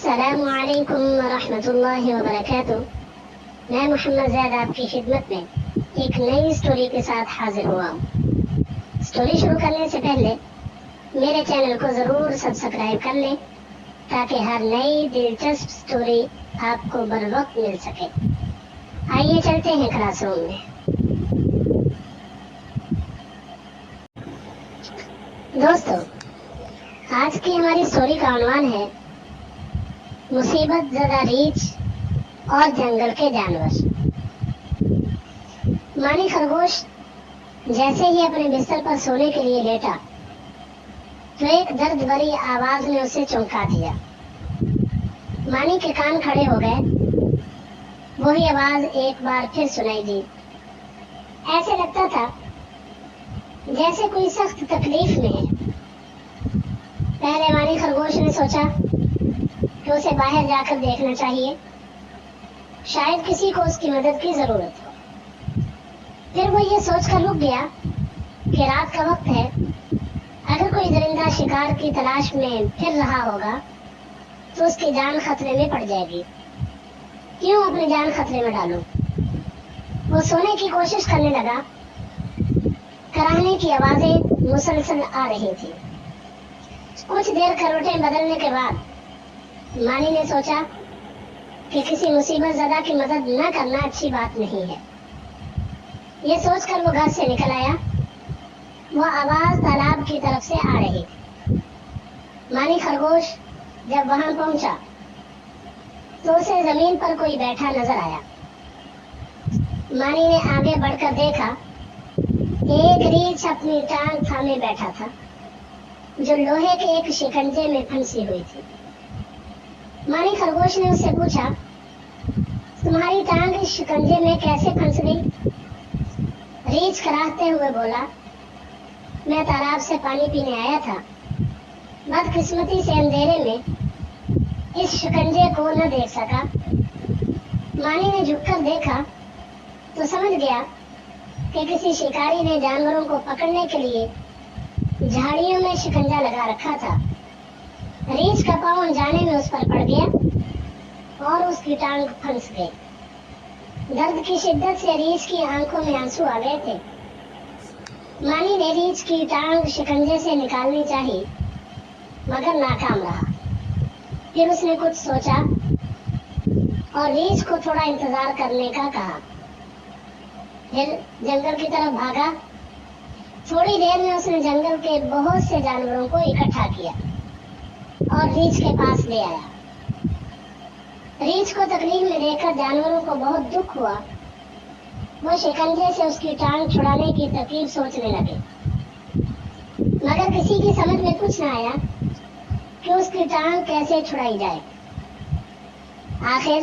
السلام علیکم ورحمۃ اللہ وبرکاتہ۔ میں محمد زید آپ کی خدمت میں ایک نئی سٹوری کے ساتھ حاضر ہوا ہوں۔ سٹوری شروع کرنے سے پہلے میرے چینل کو ضرور سبسکرائب کر لیں تاکہ ہر نئی دلچسپ سٹوری آپ کو بر وقت مل سکے۔ آئیے چلتے ہیں کلاس روم میں۔ دوستو، آج کی ہماری سٹوری کا عنوان ہے مصیبت زدہ ریچھ اور جنگل کے جانور۔ مانی خرگوش جیسے ہی اپنے بستر پر سونے کے لیے لیٹا تو ایک درد بھری آواز نے اسے چونکا دیا۔ مانی کے کان کھڑے ہو گئے۔ وہی آواز ایک بار پھر سنائی دی۔ ایسے لگتا تھا جیسے کوئی سخت تکلیف میں ہے۔ پہلے مانی خرگوش نے سوچا کہ اسے باہر جا کر دیکھنا چاہیے، شاید کسی کو اس کی مدد کی ضرورت ہو۔ پھر وہ یہ سوچ کر رک گیا کہ رات کا وقت ہے، اگر کوئی درندہ شکار کی تلاش میں پھر رہا ہوگا تو اس کی جان خطرے میں پڑ جائے گی۔ کیوں اپنی جان خطرے میں ڈالوں؟ وہ سونے کی کوشش کرنے لگا۔ کراہنے کی آوازیں مسلسل آ رہی تھی۔ کچھ دیر کروٹیں بدلنے کے بعد مانی نے سوچا کہ کسی مصیبت زدہ کی مدد نہ کرنا اچھی بات نہیں ہے۔ یہ سوچ کر وہ گھر سے نکل آیا۔ وہ آواز تالاب کی طرف سے آ رہی تھی۔ مانی خرگوش جب وہاں پہنچا تو اسے زمین پر کوئی بیٹھا نظر آیا۔ مانی نے آگے بڑھ کر دیکھا، ایک ریچھ اپنی ٹانگ تھامے بیٹھا تھا جو لوہے کے ایک شکنجے میں پھنسی ہوئی تھی۔ مانی خرگوش نے اس سے پوچھا، تمہاری ٹانگ اس شکنجے میں کیسے پھنس گئی؟ ریچھ کراہتے ہوئے بولا، میں تالاب سے پانی پینے آیا تھا، بدقسمتی سے اندھیرے میں اس شکنجے کو نہ دیکھ سکا۔ مانی نے جھک کر دیکھا تو سمجھ گیا کہ کسی شکاری نے جانوروں کو پکڑنے کے لیے جھاڑیوں میں شکنجا لگا رکھا تھا۔ ریچھ کا پاؤں انجانے میں اس پر پڑ گیا اور اس کی ٹانگ پھنس گئی۔ درد کی شدت سے ریچھ کی آنکھوں میں آنسو آ گئے تھے۔ مانی نے ریچھ کی ٹانگ شکنجے سے نکالنی چاہی مگر ناکام رہا۔ پھر اس نے کچھ سوچا اور ریچھ کو تھوڑا انتظار کرنے کا کہا۔ پھر جنگل کی طرف بھاگا۔ تھوڑی دیر میں اس نے جنگل کے بہت سے جانوروں کو اکٹھا کیا اور ریچھ کے پاس لے آیا۔ ریچھ کو تکلیف میں دیکھ کر جانوروں کو بہت دکھ ہوا۔ وہ شکنجے سے اس کی ٹانگ چھڑانے کی ترکیب سوچنے لگے، مگر کسی کی سمجھ میں کچھ نہ آیا کہ اس کی ٹانگ کیسے چھڑائی جائے۔ آخر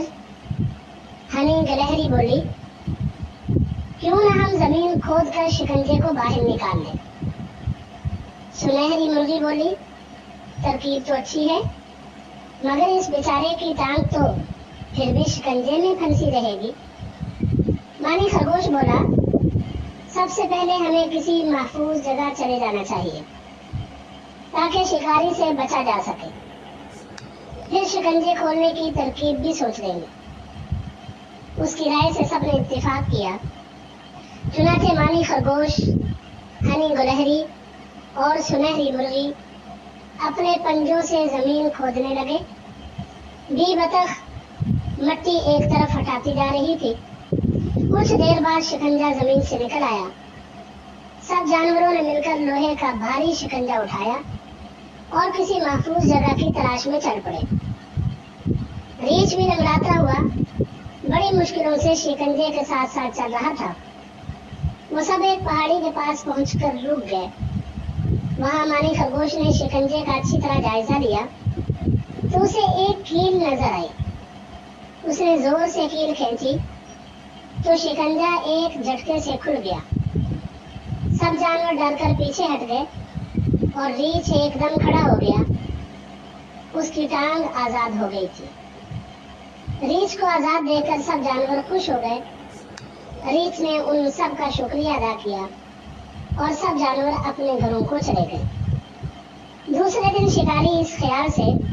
ہنی گلہری بولی، کیوں نہ ہم زمین کھود کر شکنجے کو باہر نکال لیں۔ سنہری مرغی بولی، ترکیب تو اچھی ہے مگر اس بیچارے کی ٹانگ تو پھر بھی شکنجے میں پھنسی رہے گی۔ مانی خرگوش بولا، سب سے پہلے ہمیں کسی محفوظ جگہ چلے جانا چاہیے تاکہ شکاری سے بچا جا سکے، پھر شکنجے کھولنے کی ترکیب بھی سوچ لیں گے۔ اس کی رائے سے سب نے اتفاق کیا۔ چنانچہ مانی خرگوش، ہنی گلہری اور سنہری مرغی اپنے پنجوں سے زمین کھودنے لگے۔ بی بطخ مٹی ایک طرف ہٹاتی جا رہی تھی۔ کچھ دیر بعد شکنجا زمین سے نکل آیا۔ سب جانوروں نے مل کر لوہے کا بھاری شکنجا اٹھایا اور کسی محفوظ جگہ کی تلاش میں چل پڑے۔ ریچھ بھی لنگڑاتا ہوا بڑی مشکلوں سے شکنجے کے ساتھ ساتھ چل رہا تھا۔ وہ سب ایک پہاڑی کے پاس پہنچ کر رک گئے۔ وہاں مانی خرگوش نے شکنجے کا اچھی طرح جائزہ لیا تو اسے ایک کیل نظر آئی۔ اس نے زور سے کیل کھینچی تو شکنجا ایک جھٹکے سے کھل گیا۔ سب جانور ڈر کر پیچھے ہٹ گئے اور ریچھ ایک دم کھڑا ہو گیا۔ اس کی ٹانگ آزاد ہو گئی تھی۔ ریچھ کو آزاد دیکھ کر سب جانور خوش ہو گئے۔ ریچھ نے ان سب کا شکریہ ادا کیا اور سب جانور اپنے گھروں کو چلے گئے۔ دوسرے دن شکاری اس خیال سے